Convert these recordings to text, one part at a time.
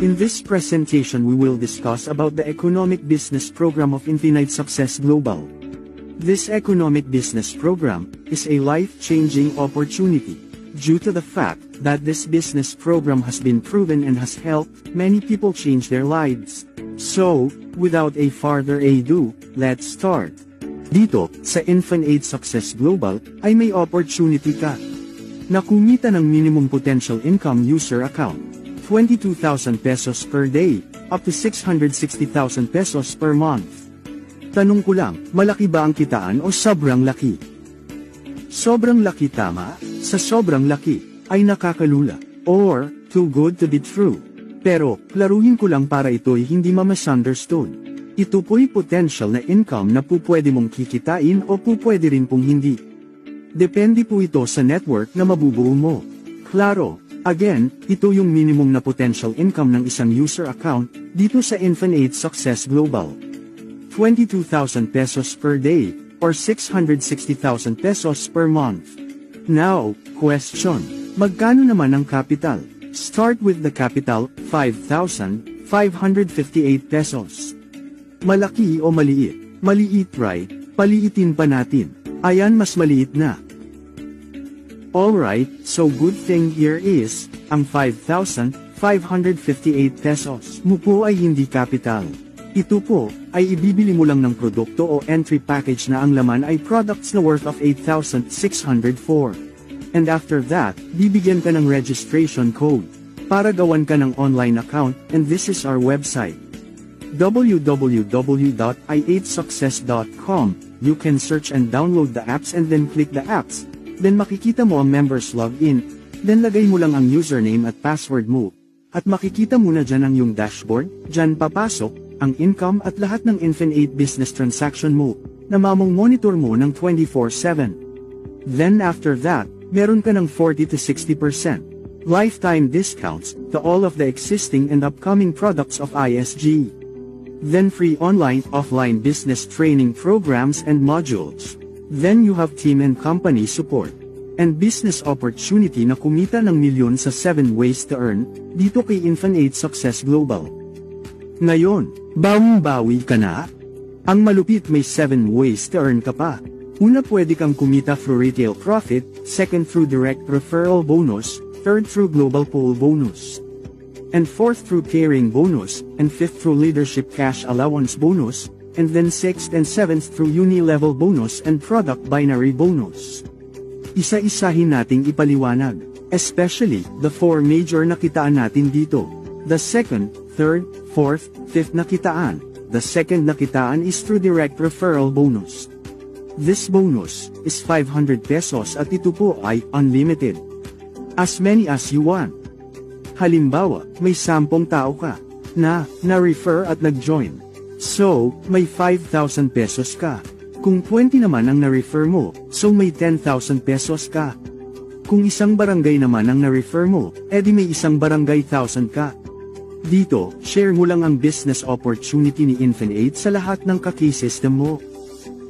In this presentation we will discuss about the Economic Business Program of Infinite Success Global. This Economic Business Program is a life-changing opportunity, due to the fact that this business program has been proven and has helped many people change their lives. So, without a further ado, let's start. Dito, sa Infinite Success Global, ay may opportunity ka na kumita ng minimum potential income user account, 22,000 pesos per day, up to 660,000 pesos per month. Tanong ko lang, malaki ba ang kitaan o sobrang laki? Sobrang laki, tama? Sa sobrang laki, ay nakakalula, or, too good to be true. Pero, klaruhin ko lang para ito'y hindi ma-misunderstood. Ito po'y potential na income na pupwede mong kikitain o pupwede rin pong hindi. Depende po ito sa network na mabubuo mo. Klaro, again, ito yung minimum na potential income ng isang user account, dito sa Infinite Success Global. 22,000 pesos per day, or 660,000 pesos per month. Now, question, magkano naman ang capital? Start with the capital, 5,558 pesos. Malaki o maliit? Maliit, right? Paliitin pa natin. Ayan, mas maliit na. Alright, so good thing here is, ang 5,558 pesos mo po ay hindi capital. Ito po, ay ibibili mo lang ng produkto o entry package na ang laman ay products na worth of 8,604. And after that, bibigyan ka ng registration code, para gawan ka ng online account, and this is our website. www.i8success.com. You can search and download the apps and then click the apps, then makikita mo ang members login, then lagay mo lang ang username at password mo, at makikita mo na dyan ang yung dashboard, dyan papasok, ang income at lahat ng Infinite business transaction mo, na mamong monitor mo ng 24/7. Then after that, meron ka ng 40 to 60% lifetime discounts to all of the existing and upcoming products of ISG. Then free online, offline business training programs and modules. Then you have team and company support. And business opportunity na kumita ng milyon sa 7 ways to earn, dito kay Infinite Success Global. Ngayon, bawing-bawi ka na? Ang malupit, may 7 ways to earn ka pa. Una, pwede kang kumita through retail profit, second through direct referral bonus, third through global pool bonus, and fourth through caring bonus, and fifth through leadership cash allowance bonus, and then sixth and seventh through uni-level bonus and product binary bonus. Isa-isahin nating ipaliwanag, especially the 4 major na kitaan natin dito. The second, third, fourth, fifth na kitaan. The second na kitaan is through direct referral bonus. This bonus is 500 pesos at ito po ay unlimited. As many as you want. Halimbawa, may 10 tao ka na-refer at nag-join. So, may 5,000 pesos ka. Kung 20 naman ang na-refer mo, so may 10,000 pesos ka. Kung isang barangay naman ang na-refer mo, edi may isang barangay 1,000 ka. Dito, share mo lang ang business opportunity ni Infinite sa lahat ng ka-K-system mo.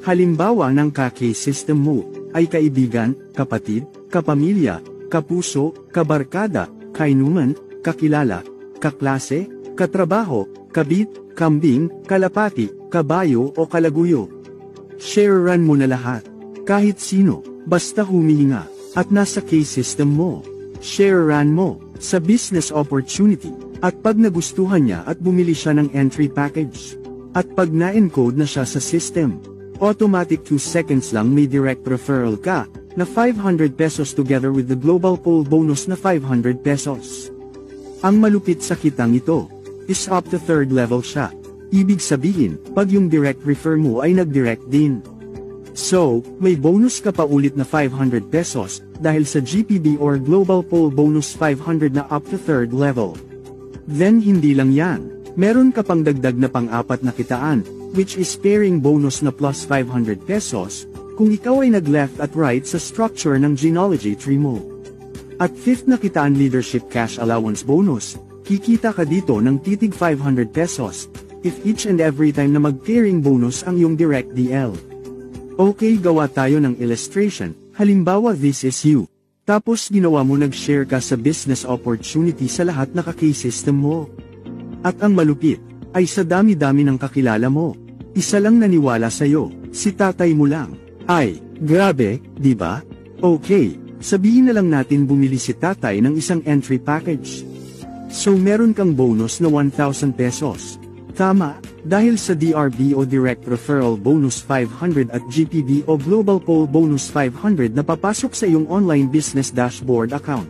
Halimbawa ng ka-K-system mo ay kaibigan, kapatid, kapamilya, kapuso, kabarkada, kainuman, kakilala, kaklase, katrabaho, kabit, kambing, kalapati, kabayo o kalaguyo. Share-run mo na lahat. Kahit sino, basta humihinga, at nasa K-system mo. Share-run mo, sa business opportunity. At pag nagustuhan niya at bumili siya ng entry package. At pag na-encode na siya sa system, automatic 2 seconds lang may direct referral ka, na 500 pesos together with the global pool bonus na 500 pesos. Ang malupit sa kitang ito, is up to 3rd level siya. Ibig sabihin, pag yung direct refer mo ay nag-direct din. So, may bonus ka pa ulit na 500 pesos, dahil sa GPB or global pool bonus 500 na up to 3rd level. Then hindi lang yan, meron ka pang dagdag na pang-4 na kitaan, which is pairing bonus na plus 500 pesos, kung ikaw ay nag-left at right sa structure ng genealogy tree mo. At 5th na kitaan leadership cash allowance bonus, kikita ka dito ng titig 500 pesos, if each and every time na mag-pairing bonus ang yung direct DL. Okay, gawa tayo ng illustration, halimbawa this is you. Tapos ginawa mo nag-share ka sa business opportunity sa lahat na ka-K-system mo. At ang malupit, ay sa dami-dami ng kakilala mo, isa lang naniwala sa'yo, si tatay mo lang. Ay, grabe, di ba? Okay, sabihin na lang natin bumili si tatay ng isang entry package. So meron kang bonus na 1,000 pesos. Tama, dahil sa DRB o Direct Referral Bonus 500 at GPB o Global Poll Bonus 500 na papasok sa iyong online business dashboard account.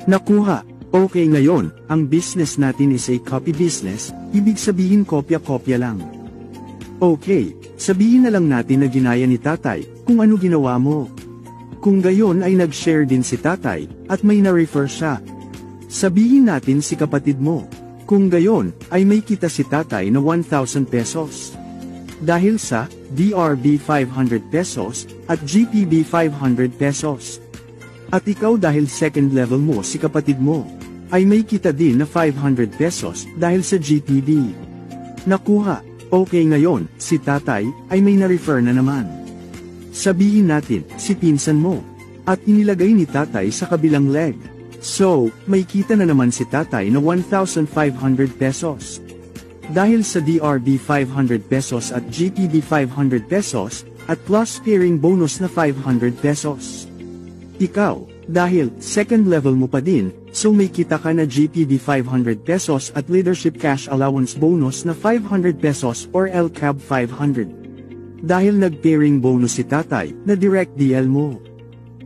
Nakuha. Okay, ngayon, ang business natin is a copy business, ibig sabihin kopya-kopya lang. Okay, sabihin na lang natin na ginaya ni tatay, kung ano ginawa mo. Kung gayon ay nag-share din si tatay, at may na-refer siya. Sabihin natin si kapatid mo. Kung gayon, ay may kita si tatay na 1,000 pesos. Dahil sa DRB 500 pesos at GPB 500 pesos. At ikaw dahil second level mo si kapatid mo, ay may kita din na 500 pesos dahil sa GPB. Nakuha. Okay, ngayon, si tatay ay may na-refer na naman. Sabihin natin, si pinsan mo. At inilagay ni tatay sa kabilang leg. So, may kita na naman si tatay na 1,500 pesos. Dahil sa DRB 500 pesos at GPB 500 pesos, at plus pairing bonus na 500 pesos. Ikaw, dahil second level mo pa din, so may kita ka na GPB 500 pesos at leadership cash allowance bonus na 500 pesos or LCAB 500. Dahil nag-pairing bonus si tatay, na direct DL mo.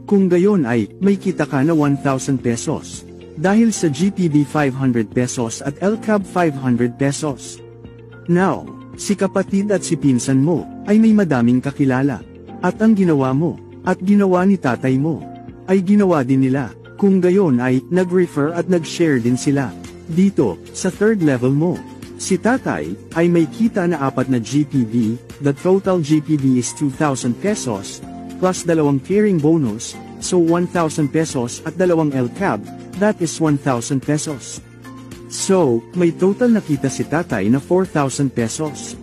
Kung gayon ay, may kita ka na 1,000 pesos. Dahil sa GPB 500 pesos at LCAB 500 pesos. Now, si kapatid at si pinsan mo, ay may madaming kakilala. At ang ginawa mo, at ginawa ni tatay mo, ay ginawa din nila. Kung gayon ay, nag-refer at nag-share din sila. Dito, sa third level mo, si tatay, ay may kita na 4 na GPB, the total GPB is 2,000 pesos, plus 2 pairing bonus, so 1,000 pesos at 2 LCAB, that is 1,000 pesos. So, may total na kita si tatay na 4,000 pesos.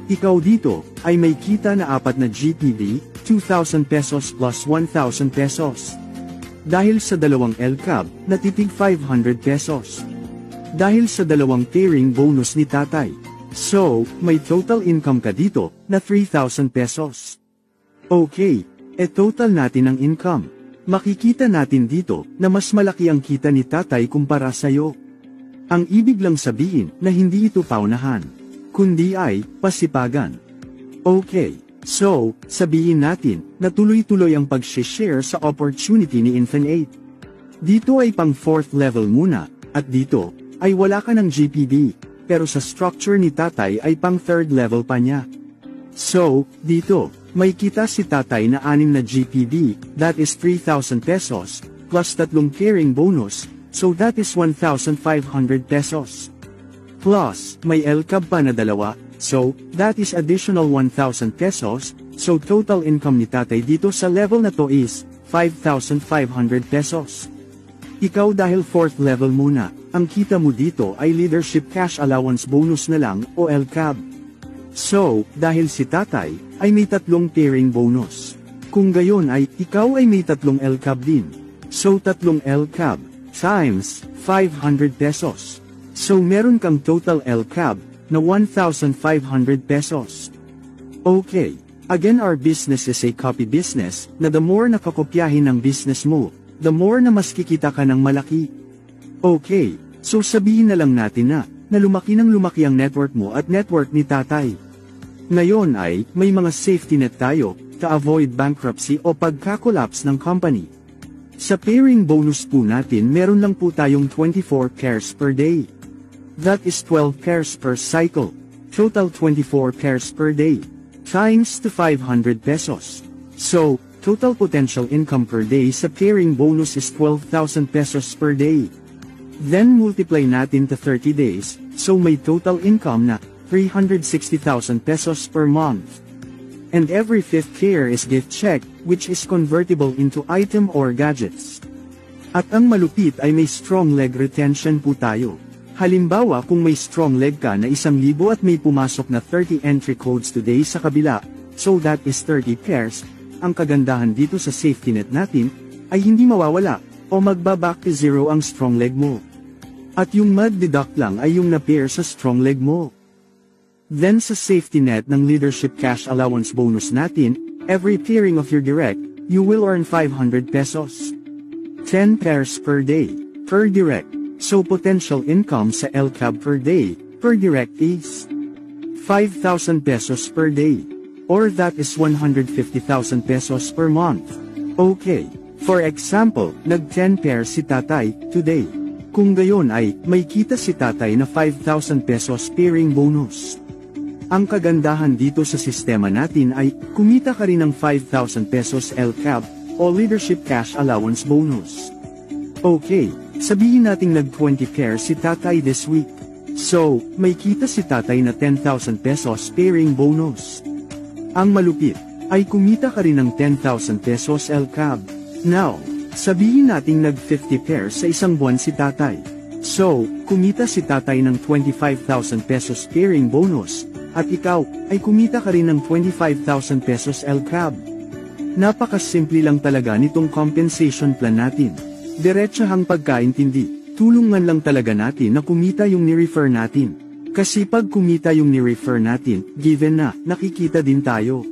Ikaw dito, ay may kita na 4 na GPB, 2,000 pesos plus 1,000 pesos. Dahil sa 2 LCAB, natitig 500 pesos. Dahil sa 2 pairing bonus ni tatay. So, may total income ka dito, na 3,000 pesos. Okay, total natin ang income. Makikita natin dito, na mas malaki ang kita ni tatay kumpara sa'yo. Ang ibig lang sabihin, na hindi ito paunahan, kundi ay, pasipagan. Okay, so, sabihin natin, na tuloy-tuloy ang pag-share sa opportunity ni Infinite. Dito ay pang 4th level muna, at dito, ay wala ka ng GPD, pero sa structure ni tatay ay pang 3rd level pa niya. So, dito, may kita si tatay na 6 na GPD, that is 3,000 pesos, plus 3 pairing bonus, so that is 1,500 pesos. Plus, may LCAB pa na 2, so, that is additional 1,000 pesos, so total income ni tatay dito sa level na to is, 5,500 pesos. Ikaw dahil 4th level muna, ang kita mo dito ay leadership cash allowance bonus na lang, o LCAB. So, dahil si tatay, ay may 3 pairing bonus. Kung gayon ay, ikaw ay may 3 LCAB din. So 3 LCAB, times, 500 pesos. So meron kang total LCAB, na 1,500 pesos. Okay, again our business is a copy business, na the more nakakopyahin ng business mo, the more na mas kikita ka ng malaki. Okay, so sabihin na lang natin na lumaki ng lumaki ang network mo at network ni tatay. Ngayon ay, may mga safety net tayo, to-avoid bankruptcy o pagka-collapse ng company. Sa pairing bonus po natin meron lang po tayong 24 pairs per day. That is 12 pairs per cycle. Total 24 pairs per day. Times to 500 pesos. So, total potential income per day sa pairing bonus is 12,000 pesos per day. Then multiply natin to 30 days, so may total income na 360,000 pesos per month. And every 5th pair is gift check, which is convertible into item or gadgets. At ang malupit ay may strong leg retention po tayo. Halimbawa kung may strong leg ka na 1,000 at may pumasok na 30 entry codes today sa kabila, so that is 30 pairs, ang kagandahan dito sa safety net natin, ay hindi mawawala, o magba-back to zero ang strong leg mo. At yung mud deduct lang ay yung na-pair sa strong leg mo. Then sa safety net ng leadership cash allowance bonus natin, every pairing of your direct, you will earn 500 pesos. 10 pairs per day, per direct. So potential income sa LCAB per day, per direct is 5,000 pesos per day. Or that is 150,000 pesos per month. Okay, for example, nag-10 pairs si tatay, today. Kung gayon ay, may kita si tatay na 5,000 pesos pairing bonus. Ang kagandahan dito sa sistema natin ay, kumita ka rin ng 5,000 pesos LCAB, o Leadership Cash Allowance Bonus. Okay, sabihin nating nag-20 pairs si tatay this week. So, may kita si tatay na 10,000 pesos pairing bonus. Ang malupit, ay kumita ka rin ng 10,000 pesos LCAB. Now, sabihin nating nag-50 pairs sa isang buwan si tatay. So, kumita si tatay ng 25,000 pesos pairing bonus, at ikaw, ay kumita ka rin ng 25,000 pesos LCAB. Napakasimple lang talaga nitong compensation plan natin. Diretsahang pagkaintindi, tulungan lang talaga natin na kumita yung ni-refer natin. Kasi pag kumita yung ni-refer natin, given na, nakikita din tayo.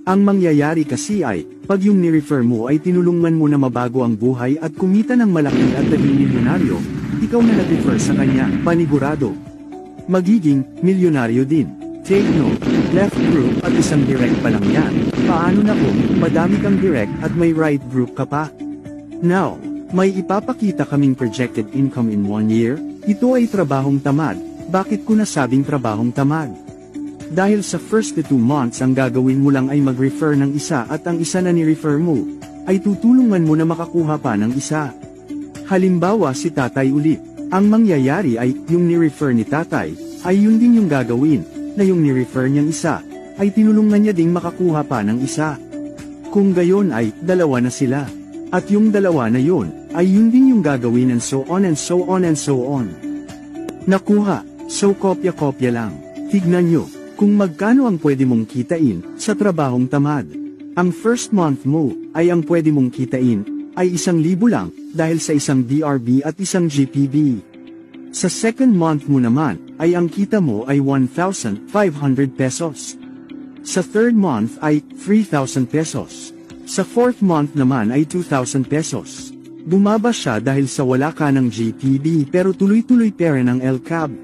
Ang mangyayari kasi ay, pag yung ni-refer mo ay tinulungan mo na mabago ang buhay at kumita ng malaki at naging milyonaryo, ikaw na nag-refer sa kanya, panigurado. Magiging, milyonaryo din. Take note, left group at isang direct pa lang yan. Paano na kung, madami kang direct at may right group ka pa? Now, may ipapakita kaming projected income in 1 year, ito ay trabahong tamad. Bakit ko nasabing trabahong tamad? Dahil sa first 2 months ang gagawin mo lang ay mag-refer ng isa at ang isa na ni-refer mo, ay tutulungan mo na makakuha pa ng isa. Halimbawa si tatay ulit, ang mangyayari ay, yung ni-refer ni tatay, ay yun din yung gagawin, na yung ni-refer niyang isa, ay tinulungan niya ding makakuha pa ng isa. Kung gayon ay, dalawa na sila. At yung dalawa na yun, ay yun din yung gagawin and so on and so on and so on. Nakuha, so kopya-kopya lang. Tignan nyo, kung magkano ang pwede mong kitain, sa trabahong tamad. Ang first month mo, ay ang pwede mong kitain, ay 1,000 lang, dahil sa isang DRB at isang GPB. Sa second month mo naman, ay ang kita mo ay 1,500 pesos. Sa third month ay 3,000 pesos. Sa fourth month naman ay 2,000 pesos. Bumaba siya dahil sa wala ka ng GPB pero tuloy-tuloy pera ng LCAB.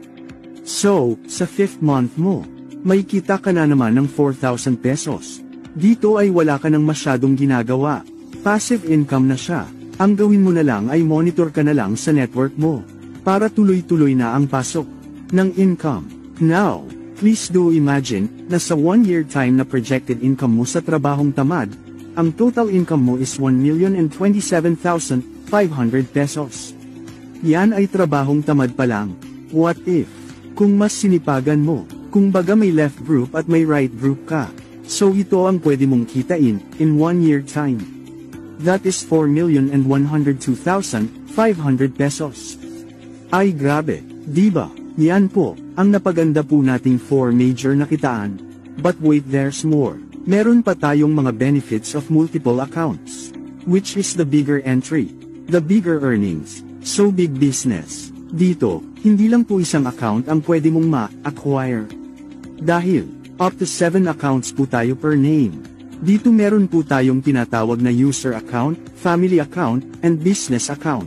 So, sa fifth month mo, may kita ka na naman ng 4,000 pesos. Dito ay wala ka nang masyadong ginagawa. Passive income na siya. Ang gawin mo na lang ay monitor ka na lang sa network mo, para tuloy-tuloy na ang pasok ng income. Now, please do imagine, na sa 1 year time na projected income mo sa trabahong tamad, ang total income mo is 1,027,500 pesos. Yan ay trabahong tamad pa lang. What if, kung mas sinipagan mo, kung baga may left group at may right group ka, so ito ang pwede mong kitain, in 1 year time. That is 4,102,500 pesos. Ay grabe, diba? Yan po, ang napaganda po nating 4 major na kitaan. But wait, there's more. Meron pa tayong mga benefits of multiple accounts. Which is the bigger entry. The bigger earnings. So big business. Dito, hindi lang po isang account ang pwede mong ma-acquire. Dahil, up to 7 accounts po tayo per name. Dito meron po tayong tinatawag na user account, family account, and business account.